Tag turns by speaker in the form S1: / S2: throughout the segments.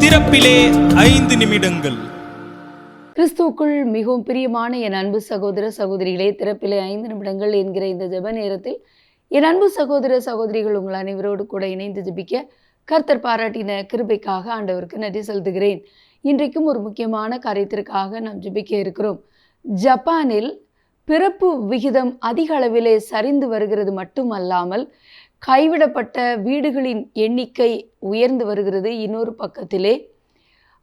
S1: திறப்பிலே 5 நிமிடங்கள்.
S2: கிறிஸ்துவுக்குள் மிகவும் பிரியமான என் அன்பு சகோதர சகோதரிகளே, திறப்பிலே 5 நிமிடங்கள் என்கிற இந்த ஜெப நேரத்தில் என் அன்பு சகோதர சகோதரிகள் உங்கள் அனைவரோடு கூட இணைந்து ஜெபிக்க கர்த்தர் பாராட்டின கிருபைக்காக ஆண்டவருக்கு நன்றி செலுத்துகிறேன். இன்றைக்கும் ஒரு முக்கியமான காரியத்திற்காக நாம் ஜெபிக்க இருக்கிறோம். ஜப்பானில் பிறப்பு விகிதம் அதிக அளவிலே சரிந்து வருகிறது மட்டுமல்லாமல் கைவிடப்பட்ட வீடுகளின் எண்ணிக்கை உயர்ந்து வருகிறது. இன்னொரு பக்கத்திலே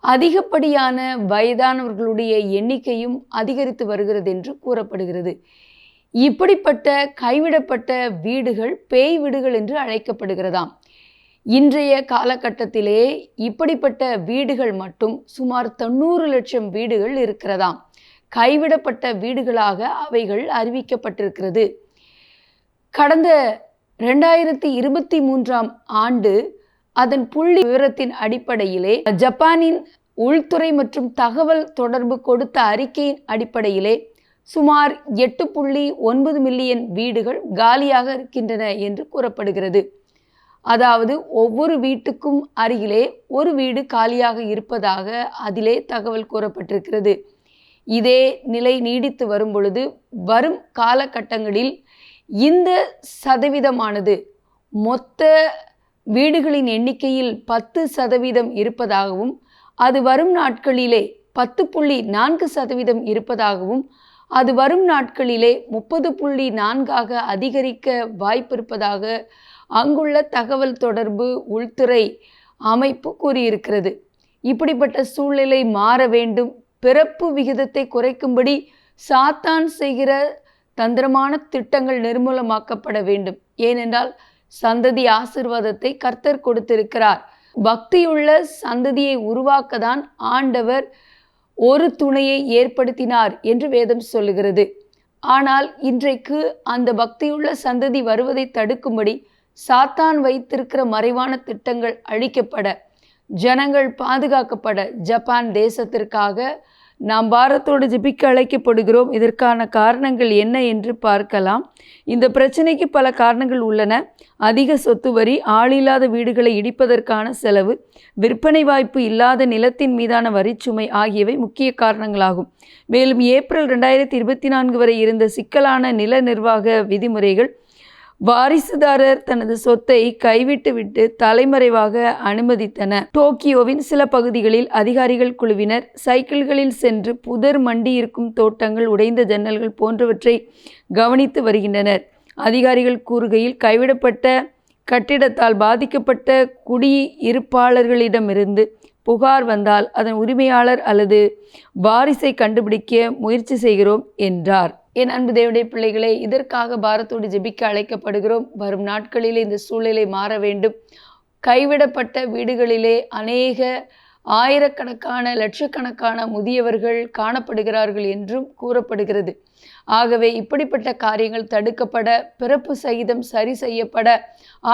S2: அதிகப்படியான வயதானவர்களுடைய எண்ணிக்கையும் அதிகரித்து வருகிறது என்று கூறப்படுகிறது. இப்படிப்பட்ட கைவிடப்பட்ட வீடுகள் பேய் வீடுகள் என்று அழைக்கப்படுகிறதாம். இன்றைய காலகட்டத்திலே இப்படிப்பட்ட வீடுகள் மட்டும் சுமார் 90 லட்சம் வீடுகள் இருக்கிறதாம். கைவிடப்பட்ட வீடுகளாக அவைகள் அறிவிக்கப்பட்டிருக்கிறது. கடந்த 2023ஆம் ஆண்டு அதன் புள்ளி விவரத்தின் அடிப்படையிலே ஜப்பானின் உள்துறை மற்றும் தகவல் தொடர்பு கொடுத்த அறிக்கையின் அடிப்படையிலே சுமார் 8.9 மில்லியன் வீடுகள் காலியாக இருக்கின்றன என்று கூறப்படுகிறது. அதாவது ஒவ்வொரு வீட்டுக்கும் அருகிலே ஒரு வீடு காலியாக இருப்பதாக அதிலே தகவல் கூறப்பட்டிருக்கிறது. இதே நிலை நீடித்து வரும் பொழுது வரும் காலகட்டங்களில் இந்த சதவீதமானது மொத்த வீடுகளின் எண்ணிக்கையில் 10% இருப்பதாகவும் அது வரும் நாட்களிலே 10.4% இருப்பதாகவும் அது வரும் நாட்களிலே 30.4 அதிகரிக்க வாய்ப்பு இருப்பதாக அங்குள்ள தகவல் தொடர்பு உள்துறை அமைப்பு கூறியிருக்கிறது. இப்படிப்பட்ட சூழ்நிலை மாற வேண்டும். பிறப்பு விகிதத்தை குறைக்கும்படி சாத்தான் செய்கிற தந்திரமான திட்டங்கள் நிர்மூலமாக்கப்பட வேண்டும். ஏனென்றால் சந்ததி ஆசீர்வாதத்தை கர்த்தர் கொடுத்திருக்கிறார். பக்தியுள்ள சந்ததியை உருவாக்கத்தான் ஆண்டவர் ஒரு துணையை ஏற்படுத்தினார் என்று வேதம் சொல்லுகிறது. ஆனால் இன்றைக்கு அந்த பக்தியுள்ள சந்ததி வருவதை தடுக்கும்படி சாத்தான் வைத்திருக்கிற மறைவான திட்டங்கள் அழிக்கப்பட, ஜனங்கள் பாதுகாக்கப்பட ஜப்பான் தேசத்திற்காக நாம் பாரத்தோடு ஜெபிக்க அழைக்கப்படுகிறோம். இதற்கான காரணங்கள் என்ன என்று பார்க்கலாம். இந்த பிரச்சனைக்கு பல காரணங்கள் உள்ளன. அதிக சொத்து வரி, ஆளில்லாத வீடுகளை இடிப்பதற்கான செலவு, விற்பனை வாய்ப்பு இல்லாத நிலத்தின் மீதான வரிச்சுமை ஆகியவை முக்கிய காரணங்களாகும். மேலும் ஏப்ரல் 2024 வரை இருந்த சிக்கலான நில நிர்வாக விதிமுறைகள் வாரிசுதாரர் தனது சொத்தை கைவிட்டுவிட்டு தலைமறைவாக அனுமதித்தன. டோக்கியோவின் சில பகுதிகளில் அதிகாரிகள் குழுவினர் சைக்கிள்களில் சென்று புதர் மண்டி இருக்கும் தோட்டங்கள், உடைந்த ஜன்னல்கள் போன்றவற்றை கவனித்து வருகின்றனர். அதிகாரிகள் கூறுகையில் கைவிடப்பட்ட கட்டிடத்தால் பாதிக்கப்பட்ட குடியிருப்பாளர்களிடமிருந்து புகார் வந்தால் அதன் உரிமையாளர் அல்லது வாரிசை கண்டுபிடிக்க முயற்சி செய்கிறோம் என்றார். என் அன்பு தேவனுடைய பிள்ளைகளே, இதற்காக பாரத்தோடு ஜெபிக்க அழைக்கப்படுகிறோம். வரும் நாட்களிலே இந்த சூழ்நிலை மாற வேண்டும். கைவிடப்பட்ட வீடுகளிலே அநேக ஆயிரக்கணக்கான லட்சக்கணக்கான முதியவர்கள் காணப்படுகிறார்கள் என்றும் கூறப்படுகிறது. ஆகவே இப்படிப்பட்ட காரியங்கள் தடுக்கப்பட, பிறப்பு சகிதம் சரி செய்யப்பட,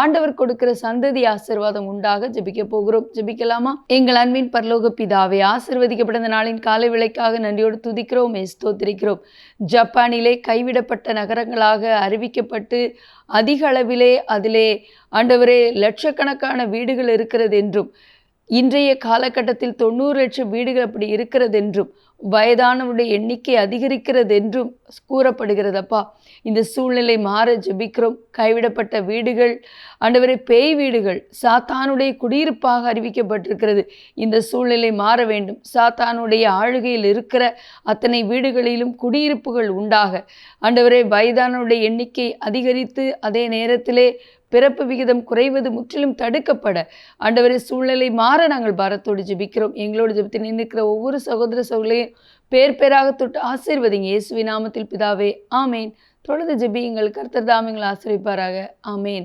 S2: ஆண்டவர் கொடுக்கிற சந்ததி ஆசீர்வாதம் உண்டாக ஜெபிக்க போகிறோம். ஜெபிக்கலாமா? எங்கள் அன்பின் பரலோக பிதாவே, ஆசீர்வதிக்கப்பட்ட நாளின் காலை விளைக்காக நன்றியோடு துதிக்கிறோம், ஸ்தோத்திரிக்கிறோம். ஜப்பானிலே கைவிடப்பட்ட நகரங்களாக அறிவிக்கப்பட்டு அதிக அளவிலே அதிலே ஆண்டவரே லட்சக்கணக்கான வீடுகள் இருக்கிறது என்றும், இன்றைய காலகட்டத்தில் 90 லட்சம் வீடுகள் அப்படி இருக்கிறது என்றும், வயதானவருடைய எண்ணிக்கை அதிகரிக்கிறது என்றும் கூறப்படுகிறதப்பா. இந்த சூழ்நிலை மாற ஜெபிக்கிறோம். கைவிடப்பட்ட வீடுகள் ஆண்டவரே பேய் வீடுகள் சாத்தானுடைய குடியிருப்பாக அறிவிக்கப்பட்டிருக்கிறது. இந்த சூழ்நிலை மாற வேண்டும். சாத்தானுடைய ஆளுகையில் இருக்கிற அத்தனை வீடுகளிலும் குடியிருப்புகள் உண்டாக ஆண்டவரே வயதானவருடைய எண்ணிக்கை அதிகரித்து அதே நேரத்திலே பிறப்பு விகிதம் குறைவது முற்றிலும் தடுக்கப்பட ஆண்டவரே சூழ்நிலை மாற நாங்கள் பாரத்தோடு ஜெபிக்கிறோம். எங்களோடு ஜெபத்தில் நிற்கிற ஒவ்வொரு சகோதர சகோதரியும் பேர் பேராக தொட்டு ஆசீர்வதிங்க. இயேசுவின் நாமத்தில் பிதாவே, ஆமேன். தொடர்ந்து ஜெபியுங்கள். கர்த்தர் தாமே உங்களை ஆசீர்வதிப்பாராக. ஆமேன்.